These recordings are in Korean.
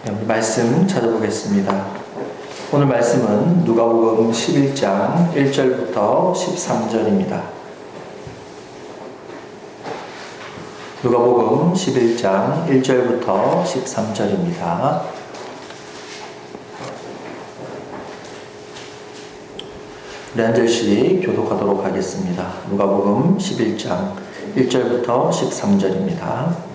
우리 말씀 찾아보겠습니다. 오늘 말씀은 누가복음 11장 1절부터 13절입니다. 누가복음 11장 1절부터 13절입니다. 우리 한 절씩 교독하도록 하겠습니다. 누가복음 11장 1절부터 13절입니다.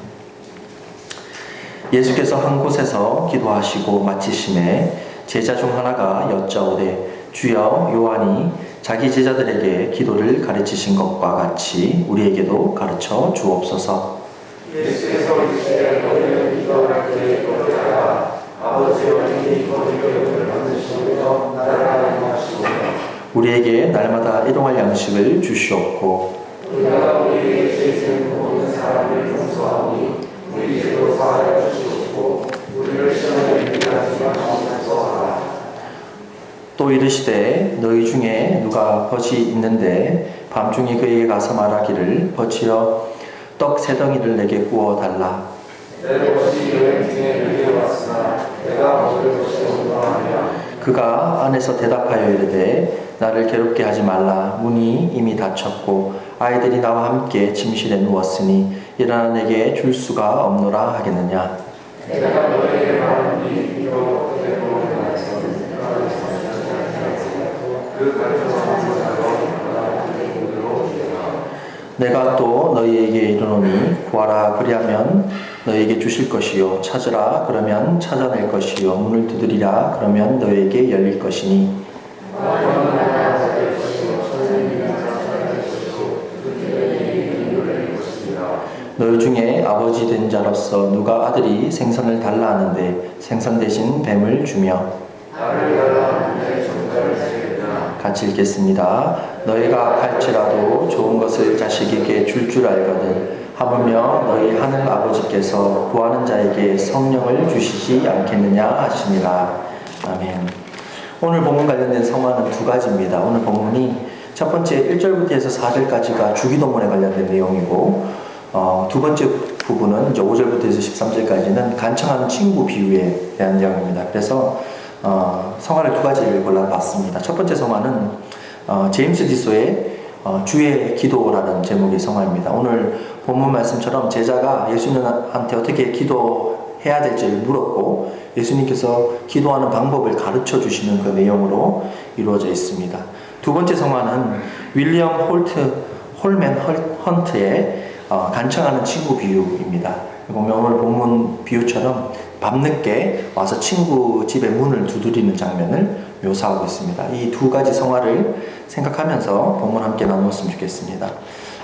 예수께서 한 곳에서 기도하시고 마치심에 제자 중 하나가 여짜오되 주여 요한이 자기 제자들에게 기도를 가르치신 것과 같이 우리에게도 가르쳐 주옵소서. 예수께서 이르시되 너희는 기도할 때 기도하라. 아버지여 이 기도를 받으시오며 나라가 임하시오며 우리에게 날마다 일용할 양식을 주시옵고 우리가 우리에게 죄 지은 모든 사람을 용서하오니 우리 죄도 사하여 주시옵고 우리를 시험에 이르게 하지 마시옵소서 하라. 또 이르시되 너희 중에 누가 벗이 있는데 밤중에 그에게 가서 말하기를 벗이여 떡 세 덩이를 내게 구워 달라. 내 벗이 여행 중에 내게 왔으나 내가 먹을 것이 없노라 하며 그가 안에서 대답하여 이르되 나를 괴롭게 하지 말라. 문이 이미 닫혔고 아이들이 나와 함께 침실에 누웠으니 일어나 내게 줄 수가 없노라 하겠느냐. 내가 너에게 말하니 이로 그대로 말해서 그 가르쳐서 내가 또 너희에게 이르노니 구하라 그리하면 너희에게 주실 것이요 찾으라 그러면 찾아낼 것이요 문을 두드리라 그러면 너희에게 열릴 것이니 너희 중에 아버지 된 자로서 누가 아들이 생선을 달라 하는데 생선 대신 뱀을 주며 같이 읽겠습니다. 너희가 갈지라도 좋은 것을 자식에게 줄 알거든 하물며 너희 하늘 아버지께서 구하는 자에게 성령을 주시지 않겠느냐 하시니라. 아멘. 오늘 본문 관련된 성화는 두 가지입니다. 오늘 본문이 첫 번째 1절부터 해서 4절까지가 주기도문에 관련된 내용이고 두 번째 부분은 이제 5절부터 해서 13절까지는 간청하는 친구 비유에 대한 내용입니다. 그래서 성화를 두 가지를 골라봤습니다. 첫 번째 성화는 제임스 디소의 주의 기도라는 제목의 성화입니다. 오늘 본문 말씀처럼 제자가 예수님한테 어떻게 기도해야 될지를 물었고 예수님께서 기도하는 방법을 가르쳐 주시는 그 내용으로 이루어져 있습니다. 두 번째 성화는 윌리엄 홀맨 헌트의 간청하는 친구 비유입니다. 보면 오늘 본문 비유처럼 밤늦게 와서 친구 집의 문을 두드리는 장면을 묘사하고 있습니다. 이 두 가지 성화를 생각하면서 본문 함께 나누었으면 좋겠습니다.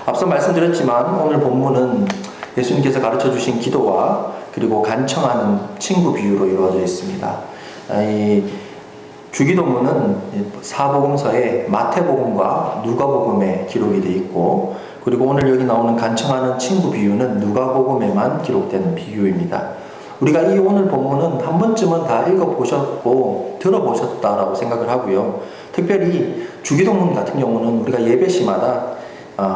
앞서 말씀드렸지만 오늘 본문은 예수님께서 가르쳐 주신 기도와 그리고 간청하는 친구 비유로 이루어져 있습니다. 이 주기도문은 사복음서에 마태복음과 누가복음에 기록이 되어 있고 그리고 오늘 여기 나오는 간청하는 친구 비유는 누가복음에만 기록된 비유입니다. 우리가 이 오늘 본문은 한 번쯤은 다 읽어보셨고 들어보셨다라고 생각을 하고요. 특별히 주기도문 같은 경우는 우리가 예배 시마다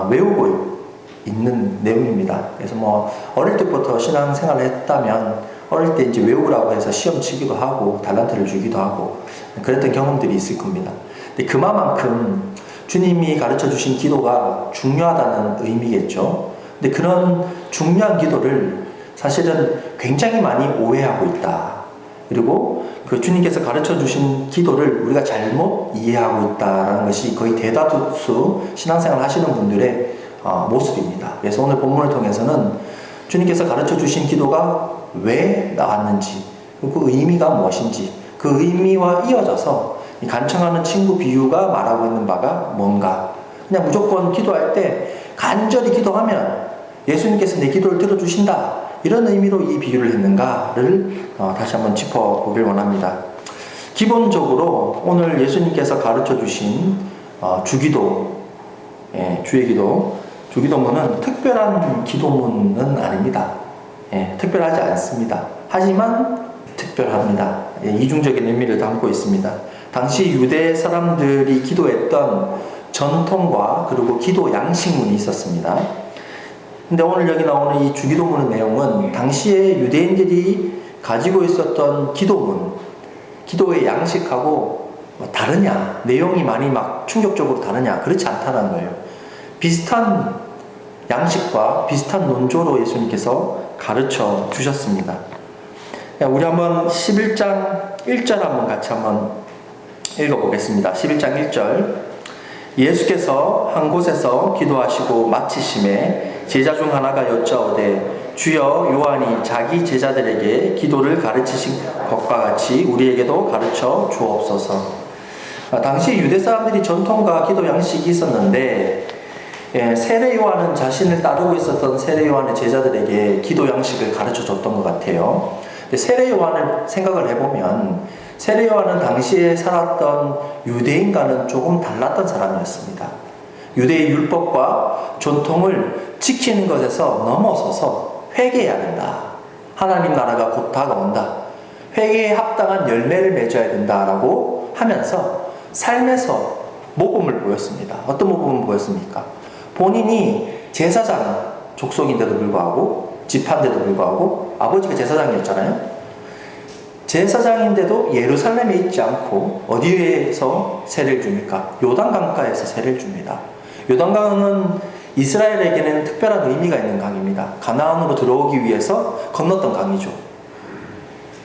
외우고 있는 내용입니다. 그래서 어릴 때부터 신앙생활을 했다면 어릴 때 이제 외우라고 해서 시험 치기도 하고 달란트를 주기도 하고 그랬던 경험들이 있을 겁니다. 근데 그만큼 주님이 가르쳐 주신 기도가 중요하다는 의미겠죠. 근데 그런 중요한 기도를 사실은 굉장히 많이 오해하고 있다. 그리고 그 주님께서 가르쳐 주신 기도를 우리가 잘못 이해하고 있다라는 것이 거의 대다수 신앙생활 하시는 분들의 모습입니다. 그래서 오늘 본문을 통해서는 주님께서 가르쳐 주신 기도가 왜 나왔는지, 그 의미가 무엇인지, 그 의미와 이어져서 이 간청하는 친구 비유가 말하고 있는 바가 뭔가. 그냥 무조건 기도할 때 간절히 기도하면 예수님께서 내 기도를 들어주신다. 이런 의미로 이 비유를 했는가를 다시 한번 짚어보길 원합니다. 기본적으로 오늘 예수님께서 가르쳐 주신 주기도, 주의 기도, 주기도문은 특별한 기도문은 아닙니다. 특별하지 않습니다. 하지만 특별합니다. 이중적인 의미를 담고 있습니다. 당시 유대 사람들이 기도했던 전통과 그리고 기도 양식문이 있었습니다. 근데 오늘 여기 나오는 이 주기도문의 내용은 당시에 유대인들이 가지고 있었던 기도문, 기도의 양식하고 다르냐, 내용이 많이 막 충격적으로 다르냐, 그렇지 않다는 거예요. 비슷한 양식과 비슷한 논조로 예수님께서 가르쳐 주셨습니다. 우리 한번 11장 1절 한번 같이 한번 읽어보겠습니다. 11장 1절. 예수께서 한 곳에서 기도하시고 마치심에 제자 중 하나가 여짜오되 주여 요한이 자기 제자들에게 기도를 가르치신 것과 같이 우리에게도 가르쳐 주옵소서. 당시 유대 사람들이 전통과 기도 양식이 있었는데 세례 요한은 자신을 따르고 있었던 세례 요한의 제자들에게 기도 양식을 가르쳐 줬던 것 같아요. 근데 세례 요한을 생각을 해보면 세례 요한은 당시에 살았던 유대인과는 조금 달랐던 사람이었습니다. 유대의 율법과 전통을 지키는 것에서 넘어서서 회개해야 된다. 하나님 나라가 곧 다가온다. 회개에 합당한 열매를 맺어야 된다라고 하면서 삶에서 모범을 보였습니다. 어떤 모범을 보였습니까? 본인이 제사장 족속인데도 불구하고, 집한데도 불구하고, 아버지가 제사장이었잖아요. 제사장인데도 예루살렘에 있지 않고 어디에서 세례를 줍니까? 요단강가에서 세례를 줍니다. 요단강은 이스라엘에게는 특별한 의미가 있는 강입니다. 가나안으로 들어오기 위해서 건넜던 강이죠.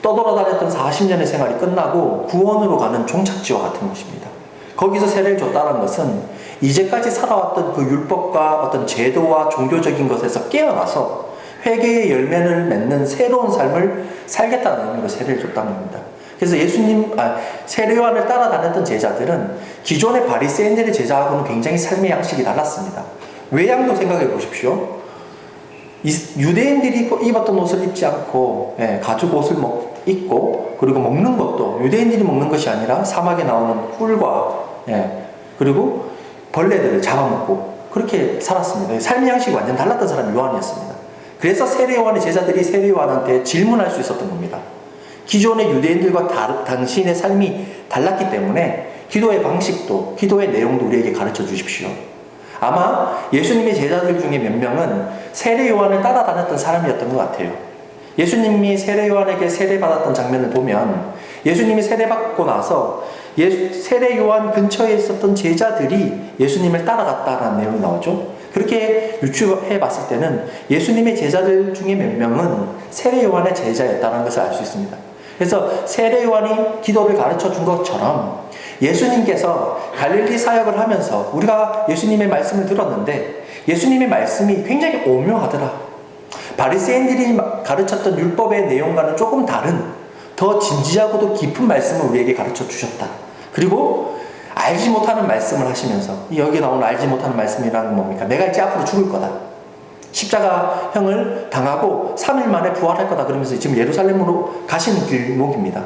떠돌아다녔던 40년의 생활이 끝나고 구원으로 가는 종착지와 같은 것입니다. 거기서 세례를 줬다는 것은 이제까지 살아왔던 그 율법과 어떤 제도와 종교적인 것에서 깨어나서 회개의 열매를 맺는 새로운 삶을 살겠다는 의미로 세례를 줬다는 겁니다. 그래서 세례 요한을 따라다녔던 제자들은 기존의 바리새인들의 제자하고는 굉장히 삶의 양식이 달랐습니다. 외양도 생각해 보십시오. 유대인들이 입었던 옷을 입지 않고 가죽 옷을 입고, 그리고 먹는 것도 유대인들이 먹는 것이 아니라 사막에 나오는 꿀과 그리고 벌레들을 잡아먹고 그렇게 살았습니다. 삶의 양식이 완전 달랐던 사람이 요한이었습니다. 그래서 세례 요한의 제자들이 세례 요한한테 질문할 수 있었던 겁니다. 기존의 유대인들과 당신의 삶이 달랐기 때문에 기도의 방식도, 기도의 내용도 우리에게 가르쳐 주십시오. 아마 예수님의 제자들 중에 몇 명은 세례 요한을 따라다녔던 사람이었던 것 같아요. 예수님이 세례 요한에게 세례받았던 장면을 보면 예수님이 세례받고 나서 세례 요한 근처에 있었던 제자들이 예수님을 따라갔다는 내용이 나오죠. 그렇게 유추해 봤을 때는 예수님의 제자들 중에 몇 명은 세례 요한의 제자였다는 것을 알 수 있습니다. 그래서 세례 요한이 기도를 가르쳐 준 것처럼 예수님께서 갈릴리 사역을 하면서 우리가 예수님의 말씀을 들었는데 예수님의 말씀이 굉장히 오묘하더라. 바리새인들이 가르쳤던 율법의 내용과는 조금 다른 더 진지하고도 깊은 말씀을 우리에게 가르쳐 주셨다. 그리고 알지 못하는 말씀을 하시면서, 여기 나오는 알지 못하는 말씀이라는 건 뭡니까? 내가 이제 앞으로 죽을 거다. 십자가형을 당하고 3일 만에 부활할 거다. 그러면서 지금 예루살렘으로 가시는 길목입니다.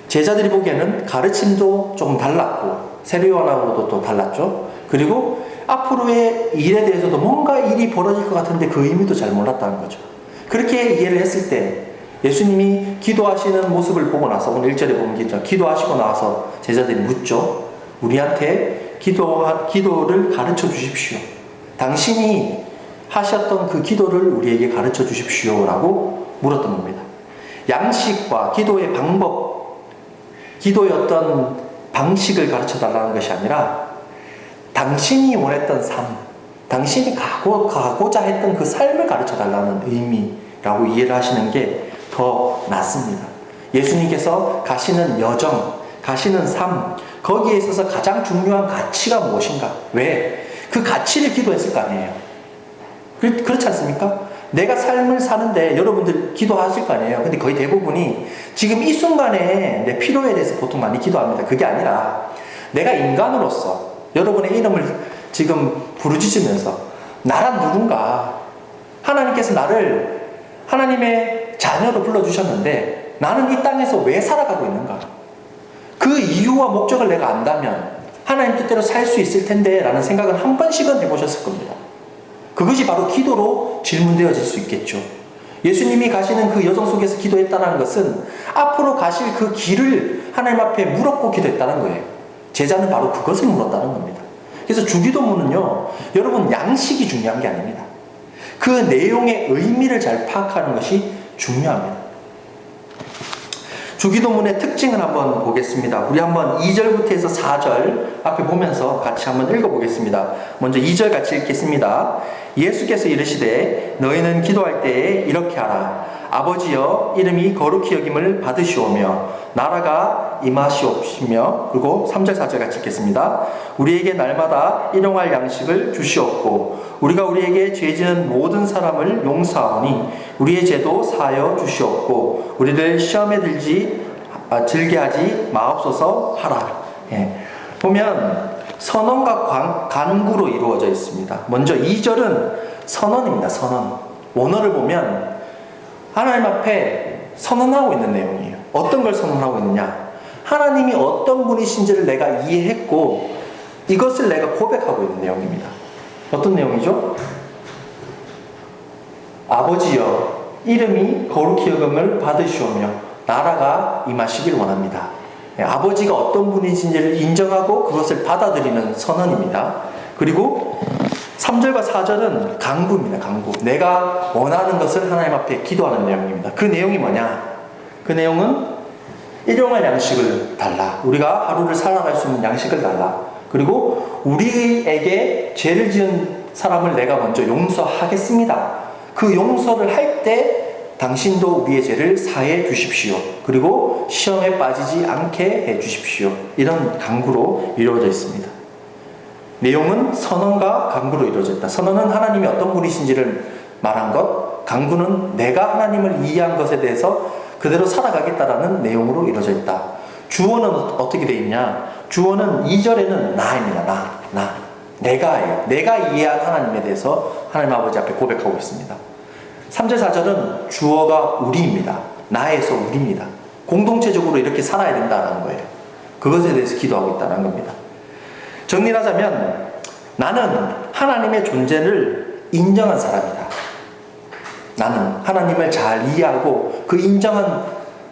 제자들이 보기에는 가르침도 조금 달랐고 세례 요한하고도 또 달랐죠. 그리고 앞으로의 일에 대해서도 뭔가 일이 벌어질 것 같은데 그 의미도 잘 몰랐다는 거죠. 그렇게 이해를 했을 때 예수님이 기도하시는 모습을 보고 나서, 오늘 1절에 보면 기도하시고 나서 제자들이 묻죠. 우리한테 기도를 가르쳐 주십시오. 당신이 하셨던 그 기도를 우리에게 가르쳐 주십시오 라고 물었던 겁니다. 양식과 기도의 방법, 기도의 어떤 방식을 가르쳐 달라는 것이 아니라 당신이 원했던 삶, 당신이 가고자 했던 그 삶을 가르쳐 달라는 의미라고 이해를 하시는 게 더 낫습니다. 예수님께서 가시는 여정, 가시는 삶, 거기에 있어서 가장 중요한 가치가 무엇인가? 왜? 그 가치를 기도했을 거 아니에요. 그렇지 않습니까? 내가 삶을 사는데 여러분들 기도하실 거 아니에요. 근데 거의 대부분이 지금 이 순간에 내 필요에 대해서 보통 많이 기도합니다. 그게 아니라 내가 인간으로서 여러분의 이름을 지금 부르짖으면서 나란 누군가, 하나님께서 나를 하나님의 자녀로 불러주셨는데 나는 이 땅에서 왜 살아가고 있는가? 그 이유와 목적을 내가 안다면 하나님 뜻대로 살 수 있을 텐데 라는 생각을 한 번씩은 해보셨을 겁니다. 그것이 바로 기도로 질문되어질 수 있겠죠. 예수님이 가시는 그 여정 속에서 기도했다는 것은 앞으로 가실 그 길을 하나님 앞에 물었고 기도했다는 거예요. 제자는 바로 그것을 물었다는 겁니다. 그래서 주기도문은요, 여러분 양식이 중요한 게 아닙니다. 그 내용의 의미를 잘 파악하는 것이 중요합니다. 주기도문의 특징을 한번 보겠습니다. 우리 한번 2절부터 해서 4절 앞에 보면서 같이 한번 읽어보겠습니다. 먼저 2절 같이 읽겠습니다. 예수께서 이르시되 너희는 기도할 때에 이렇게 하라. 아버지여 이름이 거룩히 여김을 받으시오며 나라가 임하시옵시며, 그리고 3절 4절 같이 읽겠습니다. 우리에게 날마다 일용할 양식을 주시옵고 우리가 우리에게 죄지은 모든 사람을 용서하오니 우리의 죄도 사하여 주시옵고 우리를 시험에 들게 하지 마옵소서 하라. 보면 선언과 간구로 이루어져 있습니다. 먼저 2절은 선언입니다. 선언. 원어를 보면 하나님 앞에 선언하고 있는 내용이에요. 어떤 걸 선언하고 있느냐? 하나님이 어떤 분이신지를 내가 이해했고 이것을 내가 고백하고 있는 내용입니다. 어떤 내용이죠? 아버지여 이름이 거룩히 여김을 받으시오며 나라가 임하시길 원합니다. 아버지가 어떤 분이신지를 인정하고 그것을 받아들이는 선언입니다. 그리고 3절과 4절은 간구입니다. 간구. 내가 원하는 것을 하나님 앞에 기도하는 내용입니다. 그 내용이 뭐냐? 그 내용은 일용할 양식을 달라. 우리가 하루를 살아갈 수 있는 양식을 달라. 그리고 우리에게 죄를 지은 사람을 내가 먼저 용서하겠습니다. 그 용서를 할 때 당신도 우리의 죄를 사해 주십시오. 그리고 시험에 빠지지 않게 해 주십시오. 이런 간구로 이루어져 있습니다. 내용은 선언과 간구로 이루어져 있다. 선언은 하나님이 어떤 분이신지를 말한 것, 간구는 내가 하나님을 이해한 것에 대해서 그대로 살아가겠다라는 내용으로 이루어져 있다. 주어는 어떻게 되어 있냐? 주어는 2절에는 나입니다. 나. 내가 이해한 하나님에 대해서 하나님 아버지 앞에 고백하고 있습니다. 3절 4절은 주어가 우리입니다. 나에서 우리입니다. 공동체적으로 이렇게 살아야 된다는 거예요. 그것에 대해서 기도하고 있다는 겁니다. 정리를 하자면 나는 하나님의 존재를 인정한 사람이다. 나는 하나님을 잘 이해하고 그 인정한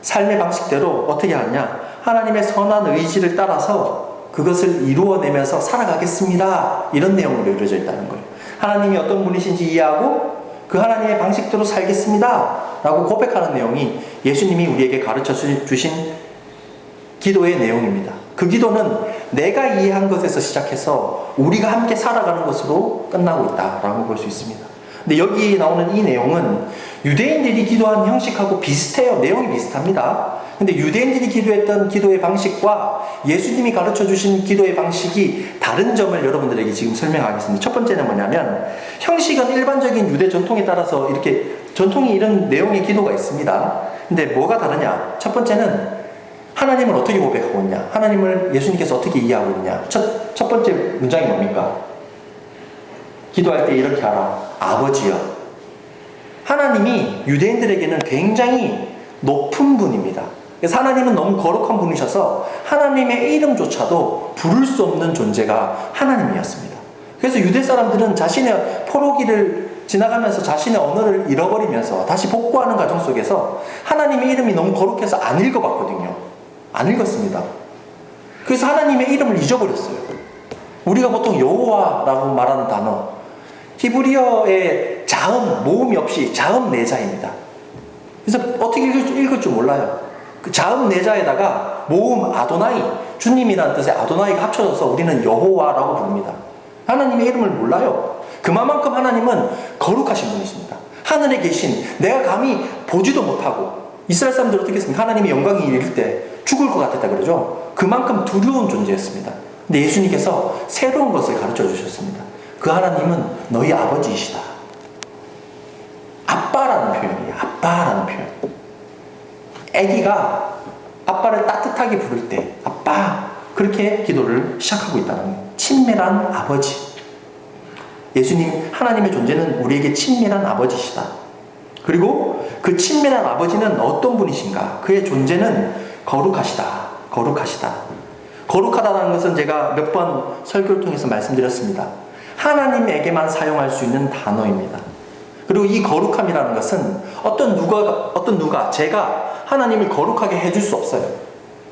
삶의 방식대로 어떻게 하느냐? 하나님의 선한 의지를 따라서 그것을 이루어내면서 살아가겠습니다. 이런 내용으로 이루어져 있다는 거예요. 하나님이 어떤 분이신지 이해하고 그 하나님의 방식대로 살겠습니다. 라고 고백하는 내용이 예수님이 우리에게 가르쳐 주신 기도의 내용입니다. 그 기도는 내가 이해한 것에서 시작해서 우리가 함께 살아가는 것으로 끝나고 있다라고 볼 수 있습니다. 근데 여기 나오는 이 내용은 유대인들이 기도한 형식하고 비슷해요. 내용이 비슷합니다. 근데 유대인들이 기도했던 기도의 방식과 예수님이 가르쳐 주신 기도의 방식이 다른 점을 여러분들에게 지금 설명하겠습니다. 첫 번째는 뭐냐면 형식은 일반적인 유대 전통에 따라서 이렇게 전통이 이런 내용의 기도가 있습니다. 근데 뭐가 다르냐? 첫 번째는 하나님을 어떻게 고백하고 있냐? 하나님을 예수님께서 어떻게 이해하고 있냐? 첫 번째 문장이 뭡니까? 기도할 때 이렇게 하라. 아버지여. 하나님이 유대인들에게는 굉장히 높은 분입니다. 그래서 하나님은 너무 거룩한 분이셔서 하나님의 이름조차도 부를 수 없는 존재가 하나님이었습니다. 그래서 유대 사람들은 자신의 포로기를 지나가면서 자신의 언어를 잃어버리면서 다시 복구하는 과정 속에서 하나님의 이름이 너무 거룩해서 안 읽어봤거든요. 안 읽었습니다. 그래서 하나님의 이름을 잊어버렸어요. 우리가 보통 여호와라고 말하는 단어, 히브리어의 자음, 모음이 없이 자음 내자입니다. 그래서 어떻게 읽을 줄 몰라요. 그 자음 내자에다가 모음 아도나이, 주님이라는 뜻의 아도나이가 합쳐져서 우리는 여호와라고 부릅니다. 하나님의 이름을 몰라요. 그만큼 하나님은 거룩하신 분이십니다. 하늘에 계신, 내가 감히 보지도 못하고, 이스라엘 사람들 어떻게 했습니까? 하나님의 영광이 이를 때 죽을 것 같았다 그러죠. 그만큼 두려운 존재였습니다. 근데 예수님께서 새로운 것을 가르쳐 주셨습니다. 그 하나님은 너희 아버지이시다. 아빠라는 표현이에요. 아빠라는 표현. 아기가 아빠를 따뜻하게 부를 때 아빠, 그렇게 기도를 시작하고 있다는 거예요. 친밀한 아버지. 예수님, 하나님의 존재는 우리에게 친밀한 아버지시다. 그리고 그 친밀한 아버지는 어떤 분이신가? 그의 존재는 거룩하시다. 거룩하시다. 거룩하다는 것은 제가 몇 번 설교를 통해서 말씀드렸습니다. 하나님에게만 사용할 수 있는 단어입니다. 그리고 이 거룩함이라는 것은 어떤 누가 제가 하나님을 거룩하게 해줄 수 없어요.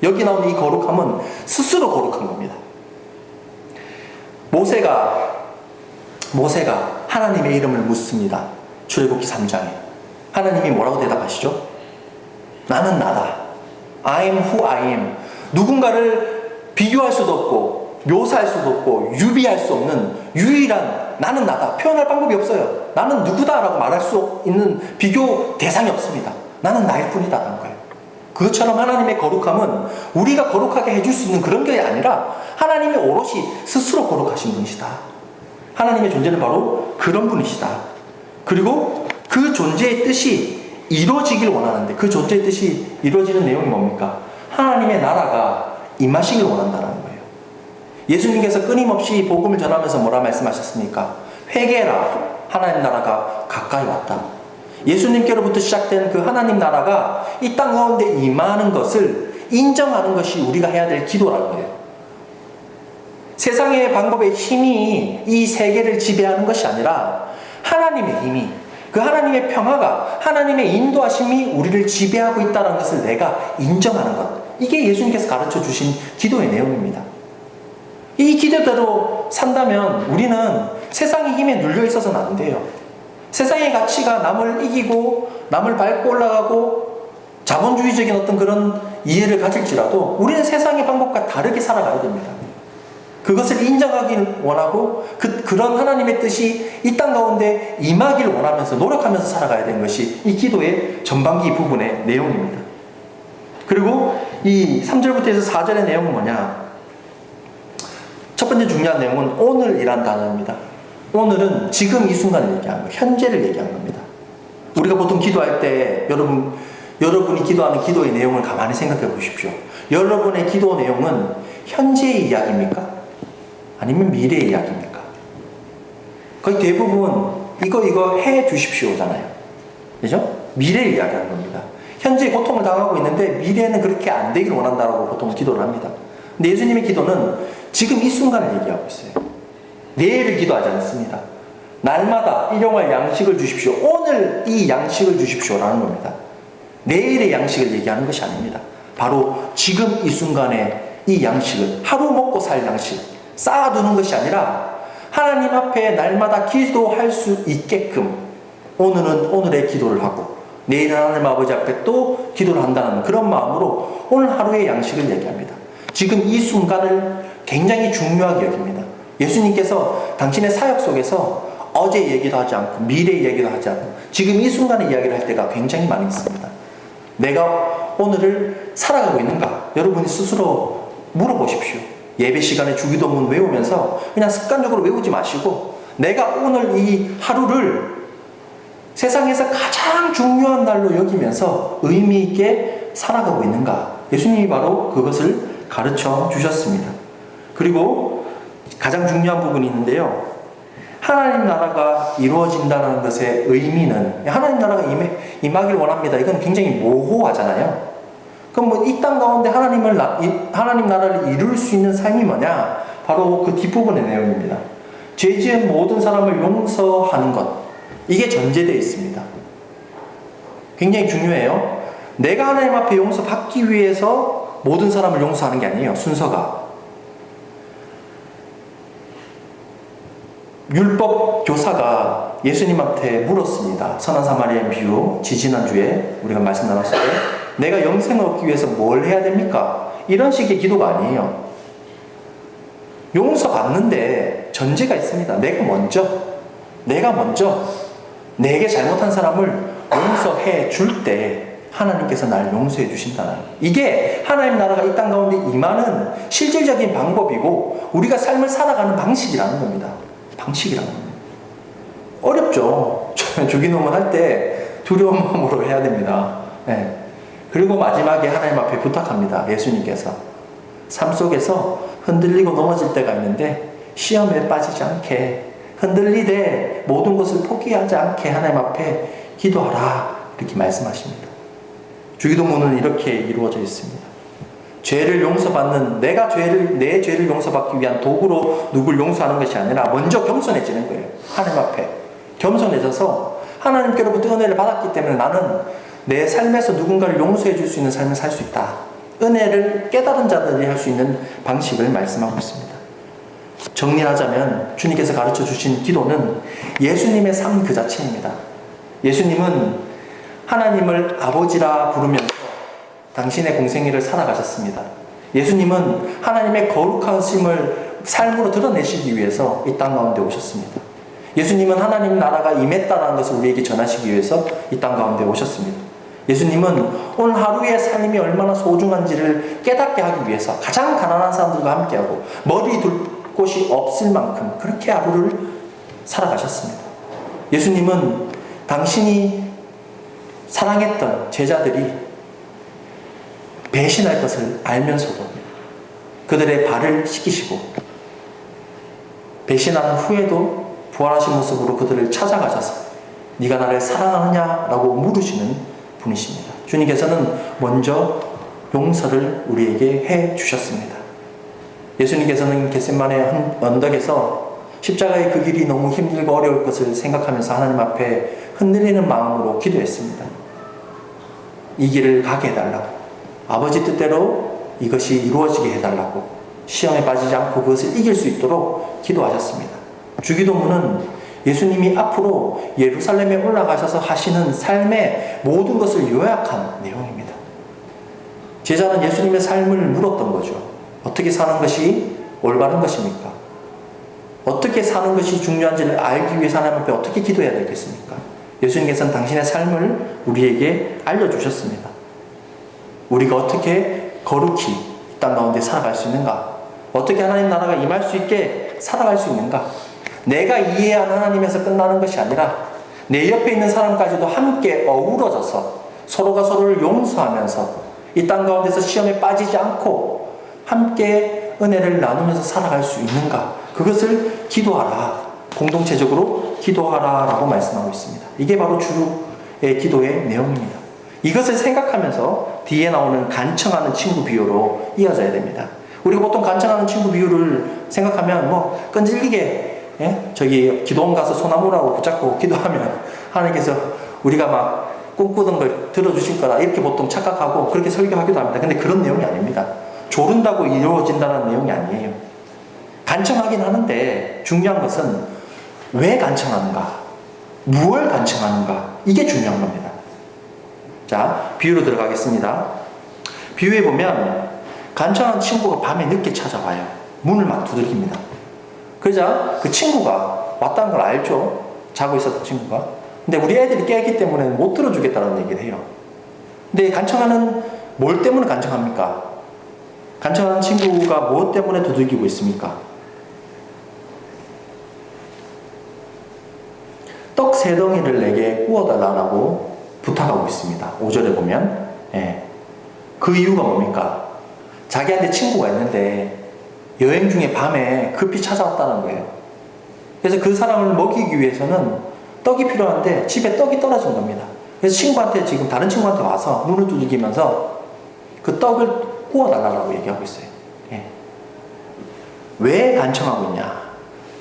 여기 나오는 이 거룩함은 스스로 거룩한 겁니다. 모세가 하나님의 이름을 묻습니다. 출애굽기 3장에. 하나님이 뭐라고 대답하시죠? 나는 나다. I am who I am. 누군가를 비교할 수도 없고 묘사할 수도 없고 유비할 수 없는 유일한 나는 나다. 표현할 방법이 없어요. 나는 누구다라고 말할 수 있는 비교 대상이 없습니다. 나는 나일 뿐이다라는 거예요. 그것처럼 하나님의 거룩함은 우리가 거룩하게 해줄 수 있는 그런 게 아니라 하나님이 오롯이 스스로 거룩하신 분이시다. 하나님의 존재는 바로 그런 분이시다. 그리고 그 존재의 뜻이 이루어지길 원하는데 그 존재의 뜻이 이루어지는 내용이 뭡니까? 하나님의 나라가 임하시길 원한다는 거예요. 예수님께서 끊임없이 복음을 전하면서 뭐라 말씀하셨습니까? 회개해라. 하나님 나라가 가까이 왔다. 예수님께로부터 시작된 그 하나님 나라가 이 땅 가운데 임하는 것을 인정하는 것이 우리가 해야 될 기도라는 거예요. 세상의 방법의 힘이 이 세계를 지배하는 것이 아니라 하나님의 힘이, 그 하나님의 평화가, 하나님의 인도하심이 우리를 지배하고 있다는 것을 내가 인정하는 것. 이게 예수님께서 가르쳐 주신 기도의 내용입니다. 이 기도대로 산다면 우리는 세상의 힘에 눌려 있어서는 안 돼요. 세상의 가치가 남을 이기고 남을 밟고 올라가고 자본주의적인 어떤 그런 이해를 가질지라도 우리는 세상의 방법과 다르게 살아가야 됩니다. 그것을 인정하길 원하고 그런 하나님의 뜻이 이 땅 가운데 임하길 원하면서 노력하면서 살아가야 되는 것이 이 기도의 전반기 부분의 내용입니다. 그리고 이 3절부터 해서 4절의 내용은 뭐냐? 첫 번째 중요한 내용은 오늘이란 단어입니다. 오늘은 지금 이 순간을 얘기하는 거예요. 현재를 얘기하는 겁니다. 우리가 보통 기도할 때 여러분이 기도하는 기도의 내용을 가만히 생각해 보십시오. 여러분의 기도 내용은 현재의 이야기입니까? 아니면 미래의 이야기입니까? 거의 대부분 이거 해 주십시오잖아요. 그죠? 미래를 이야기하는 겁니다. 현재 고통을 당하고 있는데 미래에는 그렇게 안 되길 원한다라고 보통 기도를 합니다. 근데 예수님의 기도는 지금 이 순간을 얘기하고 있어요. 내일을 기도하지 않습니다. 날마다 일용할 양식을 주십시오. 오늘 이 양식을 주십시오라는 겁니다. 내일의 양식을 얘기하는 것이 아닙니다. 바로 지금 이 순간에 이 양식을, 하루 먹고 살 양식, 쌓아두는 것이 아니라 하나님 앞에 날마다 기도할 수 있게끔 오늘은 오늘의 기도를 하고 내일은 하나님 아버지 앞에 또 기도를 한다는 그런 마음으로 오늘 하루의 양식을 얘기합니다. 지금 이 순간을 굉장히 중요하게 여깁니다. 예수님께서 당신의 사역 속에서 어제 얘기도 하지 않고 미래 얘기도 하지 않고 지금 이 순간의 이야기를 할 때가 굉장히 많이 있습니다. 내가 오늘을 살아가고 있는가? 여러분이 스스로 물어보십시오. 예배 시간에 주기도문 외우면서 그냥 습관적으로 외우지 마시고 내가 오늘 이 하루를 세상에서 가장 중요한 날로 여기면서 의미 있게 살아가고 있는가? 예수님이 바로 그것을 가르쳐 주셨습니다. 그리고 가장 중요한 부분이 있는데요. 하나님 나라가 이루어진다는 것의 의미는 하나님 나라가 임하길 원합니다. 이건 굉장히 모호하잖아요. 그럼 뭐 이 땅 가운데 하나님 나라를 이룰 수 있는 삶이 뭐냐? 바로 그 뒷부분의 내용입니다. 죄 지은 모든 사람을 용서하는 것. 이게 전제되어 있습니다. 굉장히 중요해요. 내가 하나님 앞에 용서받기 위해서 모든 사람을 용서하는 게 아니에요. 순서가. 율법 교사가 예수님한테 물었습니다. 선한 사마리아인 비유, 지지난주에 우리가 말씀 나눴을 때 내가 영생을 얻기 위해서 뭘 해야 됩니까? 이런 식의 기도가 아니에요. 용서받는데 전제가 있습니다. 내가 먼저 내게 잘못한 사람을 용서해 줄 때 하나님께서 날 용서해 주신다는 이게 하나님 나라가 이 땅 가운데 임하는 실질적인 방법이고 우리가 삶을 살아가는 방식이라는 겁니다. 방식이라는 겁니다. 어렵죠. 주기도문 할 때 두려운 마음으로 해야 됩니다. 네. 그리고 마지막에 하나님 앞에 부탁합니다. 예수님께서 삶 속에서 흔들리고 넘어질 때가 있는데 시험에 빠지지 않게 흔들리되 모든 것을 포기하지 않게 하나님 앞에 기도하라 이렇게 말씀하십니다. 주기도문은 이렇게 이루어져 있습니다. 죄를 용서받는 내 죄를 용서받기 위한 도구로 누굴 용서하는 것이 아니라 먼저 겸손해지는 거예요. 하나님 앞에 겸손해져서 하나님께로부터 은혜를 받았기 때문에 나는 내 삶에서 누군가를 용서해 줄 수 있는 삶을 살 수 있다. 은혜를 깨달은 자들이 할 수 있는 방식을 말씀하고 있습니다. 정리하자면 주님께서 가르쳐 주신 기도는 예수님의 삶 그 자체입니다. 예수님은 하나님을 아버지라 부르면서 당신의 공생애를 살아가셨습니다. 예수님은 하나님의 거룩하심을 삶으로 드러내시기 위해서 이 땅 가운데 오셨습니다. 예수님은 하나님 나라가 임했다는 것을 우리에게 전하시기 위해서 이 땅 가운데 오셨습니다. 예수님은 오늘 하루의 삶이 얼마나 소중한지를 깨닫게 하기 위해서 가장 가난한 사람들과 함께하고 머리 둘 곳이 없을 만큼 그렇게 하루를 살아가셨습니다. 예수님은 당신이 사랑했던 제자들이 배신할 것을 알면서도 그들의 발을 씻기시고 배신한 후에도 부활하신 모습으로 그들을 찾아가셔서 네가 나를 사랑하느냐라고 물으시는 분이십니다. 주님께서는 먼저 용서를 우리에게 해 주셨습니다. 예수님께서는 겟세마네 언덕에서 십자가의 그 길이 너무 힘들고 어려울 것을 생각하면서 하나님 앞에 흔들리는 마음으로 기도했습니다. 이 길을 가게 해달라고, 아버지 뜻대로 이것이 이루어지게 해달라고, 시험에 빠지지 않고 그것을 이길 수 있도록 기도하셨습니다. 주기도문은 예수님이 앞으로 예루살렘에 올라가셔서 하시는 삶의 모든 것을 요약한 내용입니다. 제자는 예수님의 삶을 물었던 거죠. 어떻게 사는 것이 올바른 것입니까? 어떻게 사는 것이 중요한지를 알기 위해서 하나님 앞에 어떻게 기도해야 되겠습니까? 예수님께서는 당신의 삶을 우리에게 알려주셨습니다. 우리가 어떻게 거룩히 이 땅 가운데 살아갈 수 있는가? 어떻게 하나님 나라가 임할 수 있게 살아갈 수 있는가? 내가 이해한 하나님에서 끝나는 것이 아니라 내 옆에 있는 사람까지도 함께 어우러져서 서로가 서로를 용서하면서 이 땅 가운데서 시험에 빠지지 않고 함께 은혜를 나누면서 살아갈 수 있는가? 그것을 기도하라. 공동체적으로 기도하라 라고 말씀하고 있습니다. 이게 바로 주의 기도의 내용입니다. 이것을 생각하면서 뒤에 나오는 간청하는 친구 비유로 이어져야 됩니다. 우리가 보통 간청하는 친구 비유를 생각하면 끈질기게 저기 기도원 가서 소나무라고 붙잡고 기도하면 하나님께서 우리가 막 꿈꾸던 걸 들어주실 거라 이렇게 보통 착각하고 그렇게 설교하기도 합니다. 근데 그런 내용이 아닙니다. 조른다고 이루어진다는 내용이 아니에요. 간청하긴 하는데 중요한 것은 왜 간청하는가? 무엇을 간청하는가? 이게 중요한 겁니다. 자, 비유로 들어가겠습니다. 비유에 보면 간청하는 친구가 밤에 늦게 찾아와요. 문을 막 두들깁니다. 그러자 그 친구가 왔다는 걸 알죠. 자고 있었던 친구가. 근데 우리 애들이 깨기 때문에 못 들어주겠다는 얘기를 해요. 근데 간청하는 뭘 때문에 간청합니까? 간청하는 친구가 무엇 때문에 두들기고 있습니까? 떡 3덩이를 내게 구워달라고 부탁하고 있습니다. 5절에 보면. 그 이유가 뭡니까? 자기한테 친구가 있는데 여행 중에 밤에 급히 찾아왔다는 거예요. 그래서 그 사람을 먹이기 위해서는 떡이 필요한데 집에 떡이 떨어진 겁니다. 그래서 친구한테 지금 다른 친구한테 와서 문을 두들기면서 그 떡을 구워달라고 얘기하고 있어요. 왜 간청하고 있냐?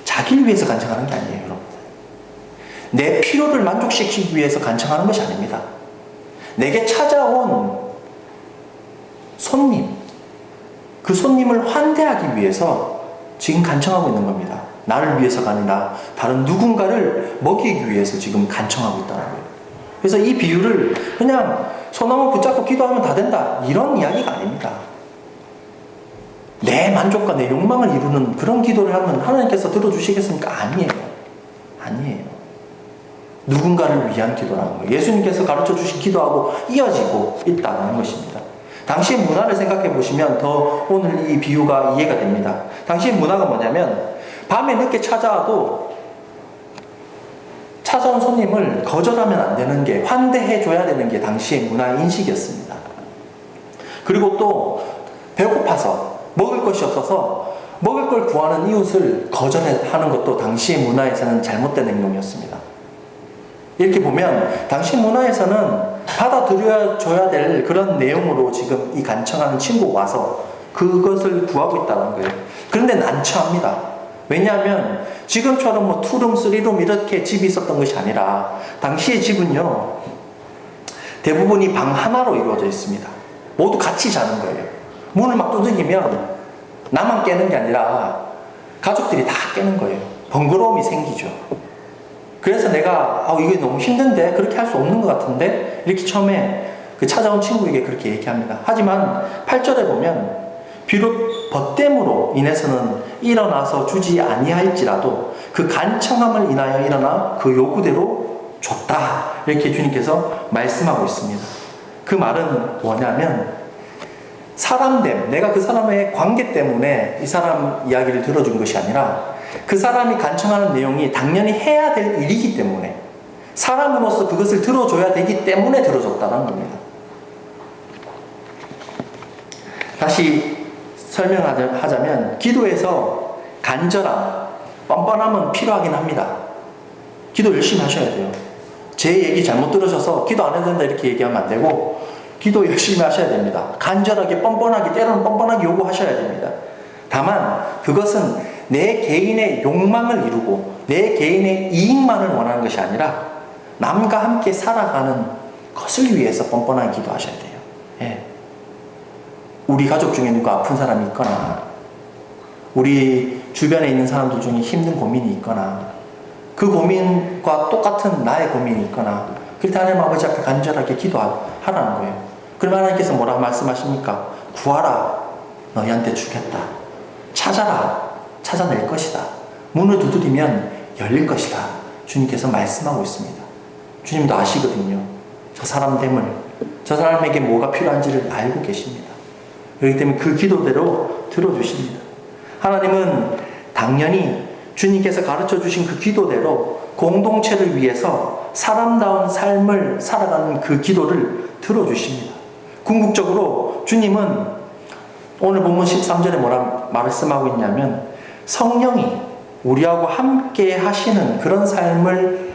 자기를 위해서 간청하는 게 아니에요, 여러분. 내 필요를 만족시키기 위해서 간청하는 것이 아닙니다. 내게 찾아온 손님, 그 손님을 환대하기 위해서 지금 간청하고 있는 겁니다. 나를 위해서가 아니라 다른 누군가를 먹이기 위해서 지금 간청하고 있다는 거예요. 그래서 이 비유를 그냥 소나무 붙잡고 기도하면 다 된다, 이런 이야기가 아닙니다. 내 만족과 내 욕망을 이루는 그런 기도를 하면 하나님께서 들어주시겠습니까? 아니에요. 아니에요. 누군가를 위한 기도라는 거예요. 예수님께서 가르쳐 주신 기도하고 이어지고 있다는 것입니다. 당시의 문화를 생각해 보시면 더 오늘 이 비유가 이해가 됩니다. 당시의 문화가 뭐냐면 밤에 늦게 찾아와도 찾아온 손님을 거절하면 안 되는 게, 환대해 줘야 되는 게 당시의 문화 인식이었습니다. 그리고 또 배고파서 먹을 것이 없어서 먹을 걸 구하는 이웃을 거절하는 것도 당시의 문화에서는 잘못된 행동이었습니다. 이렇게 보면 당시 문화에서는 받아들여줘야 될 그런 내용으로 지금 이 간청하는 친구가 와서 그것을 구하고 있다는 거예요. 그런데 난처합니다. 왜냐하면 지금처럼 투룸, 쓰리룸 이렇게 집이 있었던 것이 아니라 당시의 집은요, 대부분이 방 하나로 이루어져 있습니다. 모두 같이 자는 거예요. 문을 막 두들기면 나만 깨는 게 아니라 가족들이 다 깨는 거예요. 번거로움이 생기죠. 그래서 내가 이게 너무 힘든데 그렇게 할 수 없는 것 같은데 이렇게 처음에 그 찾아온 친구에게 그렇게 얘기합니다. 하지만 8절에 보면 비록 벗됨으로 인해서는 일어나서 주지 아니할지라도 그 간청함을 인하여 일어나 그 요구대로 줬다. 이렇게 주님께서 말씀하고 있습니다. 그 말은 뭐냐면 사람됨, 내가 그 사람의 관계 때문에 이 사람 이야기를 들어준 것이 아니라 그 사람이 간청하는 내용이 당연히 해야 될 일이기 때문에 사람으로서 그것을 들어줘야 되기 때문에 들어줬다는 겁니다. 다시 설명하자면 기도에서 간절함, 뻔뻔함은 필요하긴 합니다. 기도 열심히 하셔야 돼요. 제 얘기 잘못 들으셔서 기도 안 해도 된다 이렇게 얘기하면 안 되고 기도 열심히 하셔야 됩니다. 간절하게 뻔뻔하게 때로는 뻔뻔하게 요구하셔야 됩니다. 다만 그것은 내 개인의 욕망을 이루고 내 개인의 이익만을 원하는 것이 아니라 남과 함께 살아가는 것을 위해서 뻔뻔하게 기도하셔야 돼요. 예. 우리 가족 중에 누가 아픈 사람이 있거나 우리 주변에 있는 사람들 중에 힘든 고민이 있거나 그 고민과 똑같은 나의 고민이 있거나 그럴 때 하나님 아버지 앞에 간절하게 기도하라는 거예요. 그러면 하나님께서 뭐라고 말씀하십니까? 구하라, 너희한테 주겠다. 찾아라, 찾아낼 것이다. 문을 두드리면 열릴 것이다. 주님께서 말씀하고 있습니다. 주님도 아시거든요. 저 사람 됨을, 저 사람에게 뭐가 필요한지를 알고 계십니다. 그렇기 때문에 그 기도대로 들어주십니다. 하나님은 당연히 주님께서 가르쳐 주신 그 기도대로 공동체를 위해서 사람다운 삶을 살아가는 그 기도를 들어주십니다. 궁극적으로 주님은 오늘 본문 13절에 뭐라 말씀하고 있냐면 성령이 우리하고 함께 하시는 그런 삶을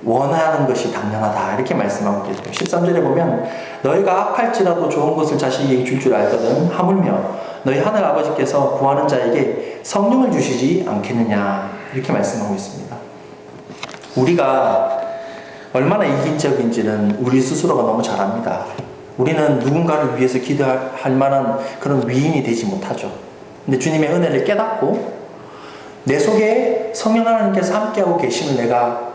원하는 것이 당연하다 이렇게 말씀하고 계세요. 13절에 보면 너희가 악할지라도 좋은 것을 자식에게 줄 줄 알거든 하물며 너희 하늘 아버지께서 구하는 자에게 성령을 주시지 않겠느냐 이렇게 말씀하고 있습니다. 우리가 얼마나 이기적인지는 우리 스스로가 너무 잘 압니다. 우리는 누군가를 위해서 기도할 만한 그런 위인이 되지 못하죠. 근데 주님의 은혜를 깨닫고 내 속에 성령 하나님께서 함께하고 계심을 내가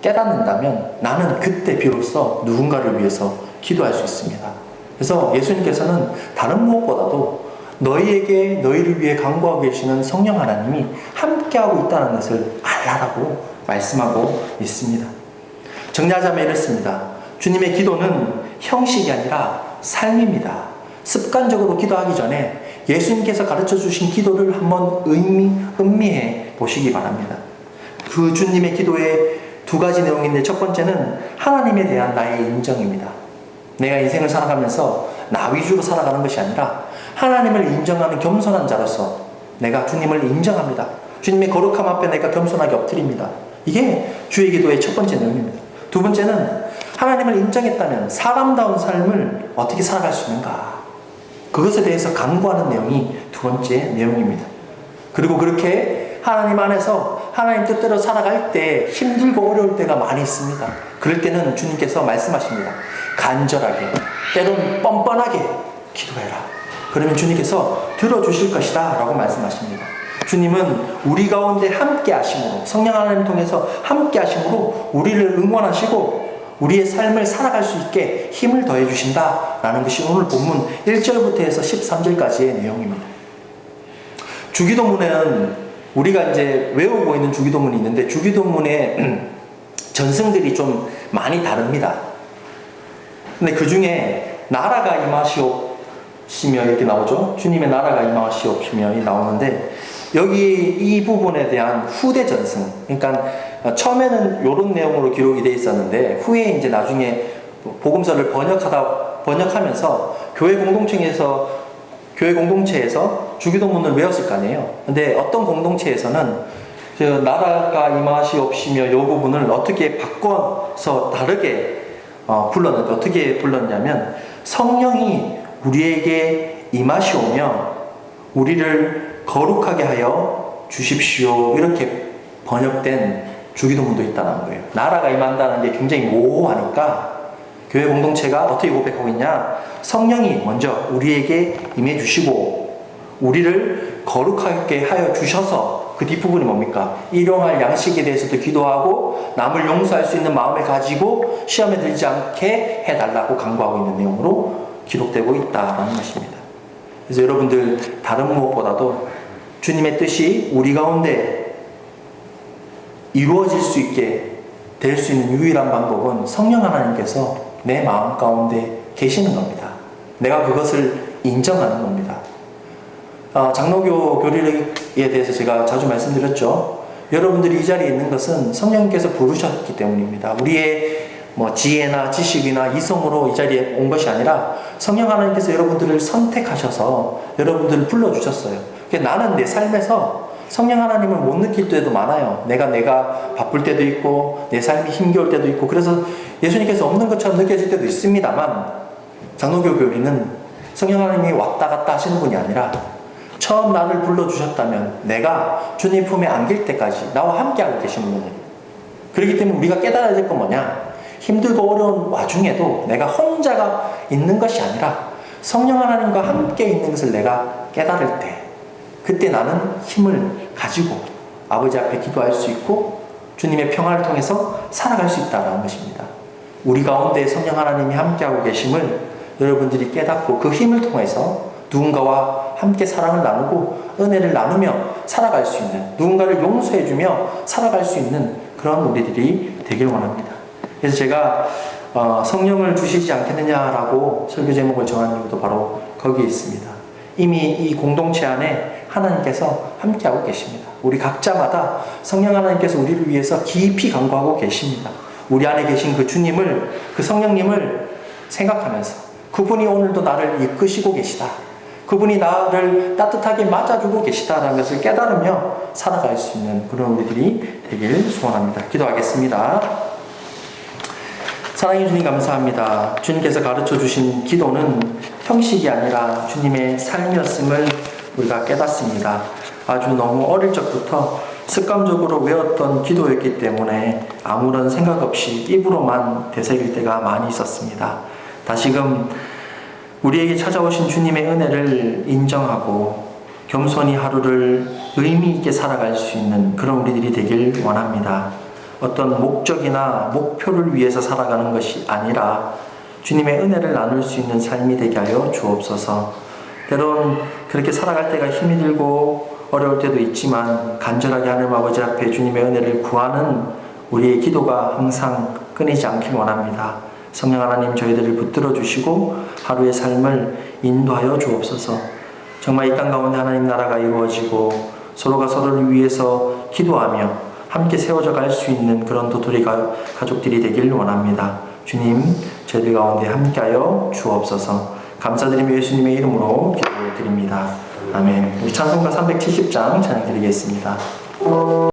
깨닫는다면 나는 그때 비로소 누군가를 위해서 기도할 수 있습니다. 그래서 예수님께서는 다른 무엇보다도 너희에게 너희를 위해 간구하고 계시는 성령 하나님이 함께하고 있다는 것을 알라라고 말씀하고 있습니다. 정리하자면 이렇습니다. 주님의 기도는 형식이 아니라 삶입니다. 습관적으로 기도하기 전에 예수님께서 가르쳐 주신 기도를 한번 음미해 보시기 바랍니다. 그 주님의 기도의 두 가지 내용인데 첫 번째는 하나님에 대한 나의 인정입니다. 내가 인생을 살아가면서 나 위주로 살아가는 것이 아니라 하나님을 인정하는 겸손한 자로서 내가 주님을 인정합니다. 주님의 거룩함 앞에 내가 겸손하게 엎드립니다. 이게 주의 기도의 첫 번째 내용입니다. 두 번째는 하나님을 인정했다면 사람다운 삶을 어떻게 살아갈 수 있는가? 그것에 대해서 간구하는 내용이 두 번째 내용입니다. 그리고 그렇게 하나님 안에서 하나님 뜻대로 살아갈 때 힘들고 어려울 때가 많이 있습니다. 그럴 때는 주님께서 말씀하십니다. 간절하게, 때로는 뻔뻔하게 기도해라. 그러면 주님께서 들어주실 것이다 라고 말씀하십니다. 주님은 우리 가운데 함께 하심으로, 성령 하나님 통해서 함께 하심으로 우리를 응원하시고 우리의 삶을 살아갈 수 있게 힘을 더해 주신다 라는 것이 오늘 본문 1절부터 해서 13절까지의 내용입니다. 주기도문에는 우리가 이제 외우고 있는 주기도문이 있는데 주기도문의 전승들이 좀 많이 다릅니다. 근데 그 중에 나라가 임하시옵시며 이렇게 나오죠. 주님의 나라가 임하시옵시며 나오는데 여기 이 부분에 대한 후대 전승, 그러니까 처음에는 이런 내용으로 기록이 되어 있었는데 후에 이제 나중에 복음서를 번역하면서 교회 공동체에서 주기도문을 외웠을 거 아니에요. 근데 어떤 공동체에서는 나라가 임하시옵시며 이 부분을 어떻게 바꿔서 다르게 불렀는데 어떻게 불렀냐면 성령이 우리에게 임하시오며 우리를 거룩하게 하여 주십시오 이렇게 번역된 주기도문도 있다는 거예요. 나라가 임한다는 게 굉장히 모호하니까 교회 공동체가 어떻게 고백하고 있냐, 성령이 먼저 우리에게 임해 주시고 우리를 거룩하게 하여 주셔서 그 뒷부분이 뭡니까? 일용할 양식에 대해서도 기도하고 남을 용서할 수 있는 마음을 가지고 시험에 들지 않게 해달라고 강구하고 있는 내용으로 기록되고 있다는 것입니다. 그래서 여러분들 다른 무엇보다도 주님의 뜻이 우리 가운데 이루어질 수 있게 될 수 있는 유일한 방법은 성령 하나님께서 내 마음 가운데 계시는 겁니다. 내가 그것을 인정하는 겁니다. 장로교 교리에 대해서 제가 자주 말씀드렸죠. 여러분들이 이 자리에 있는 것은 성령님께서 부르셨기 때문입니다. 우리의 지혜나 지식이나 이성으로 이 자리에 온 것이 아니라 성령 하나님께서 여러분들을 선택하셔서 여러분들을 불러주셨어요. 나는 내 삶에서 성령 하나님을 못 느낄 때도 많아요. 내가 바쁠 때도 있고 내 삶이 힘겨울 때도 있고 그래서 예수님께서 없는 것처럼 느껴질 때도 있습니다만 장로교 교리는 성령 하나님이 왔다 갔다 하시는 분이 아니라 처음 나를 불러주셨다면 내가 주님 품에 안길 때까지 나와 함께하고 계시는 분이에요. 그렇기 때문에 우리가 깨달아야 될 건 뭐냐? 힘들고 어려운 와중에도 내가 혼자가 있는 것이 아니라 성령 하나님과 함께 있는 것을 내가 깨달을 때 그때 나는 힘을 가지고 아버지 앞에 기도할 수 있고 주님의 평화를 통해서 살아갈 수 있다는 것입니다. 우리 가운데 성령 하나님이 함께하고 계심을 여러분들이 깨닫고 그 힘을 통해서 누군가와 함께 사랑을 나누고 은혜를 나누며 살아갈 수 있는, 누군가를 용서해주며 살아갈 수 있는 그런 우리들이 되길 원합니다. 그래서 제가 성령을 주시지 않겠느냐라고 설교 제목을 정한 이유도 바로 거기에 있습니다. 이미 이 공동체 안에 하나님께서 함께하고 계십니다. 우리 각자마다 성령 하나님께서 우리를 위해서 깊이 간구하고 계십니다. 우리 안에 계신 그 주님을, 그 성령님을 생각하면서 그분이 오늘도 나를 이끄시고 계시다. 그분이 나를 따뜻하게 맞아주고 계시다라는 것을 깨달으며 살아갈 수 있는 그런 우리들이 되길 소원합니다. 기도하겠습니다. 사랑해 주님 감사합니다. 주님께서 가르쳐 주신 기도는 형식이 아니라 주님의 삶이었음을 우리가 깨닫습니다. 아주 너무 어릴 적부터 습관적으로 외웠던 기도였기 때문에 아무런 생각 없이 입으로만 되새길 때가 많이 있었습니다. 다시금 우리에게 찾아오신 주님의 은혜를 인정하고 겸손히 하루를 의미 있게 살아갈 수 있는 그런 우리들이 되길 원합니다. 어떤 목적이나 목표를 위해서 살아가는 것이 아니라 주님의 은혜를 나눌 수 있는 삶이 되게 하여 주옵소서. 때론 그렇게 살아갈 때가 힘이 들고 어려울 때도 있지만 간절하게 하나님 아버지 앞에 주님의 은혜를 구하는 우리의 기도가 항상 끊이지 않길 원합니다. 성령 하나님 저희들을 붙들어 주시고 하루의 삶을 인도하여 주옵소서. 정말 이 땅 가운데 하나님 나라가 이루어지고 서로가 서로를 위해서 기도하며 함께 세워져 갈 수 있는 그런 도토리 가족들이 되길 원합니다. 주님 저희들 가운데 함께하여 주옵소서. 감사드리며 예수님의 이름으로 기도드립니다. 아멘. 우리 찬송가 370장 찬양드리겠습니다.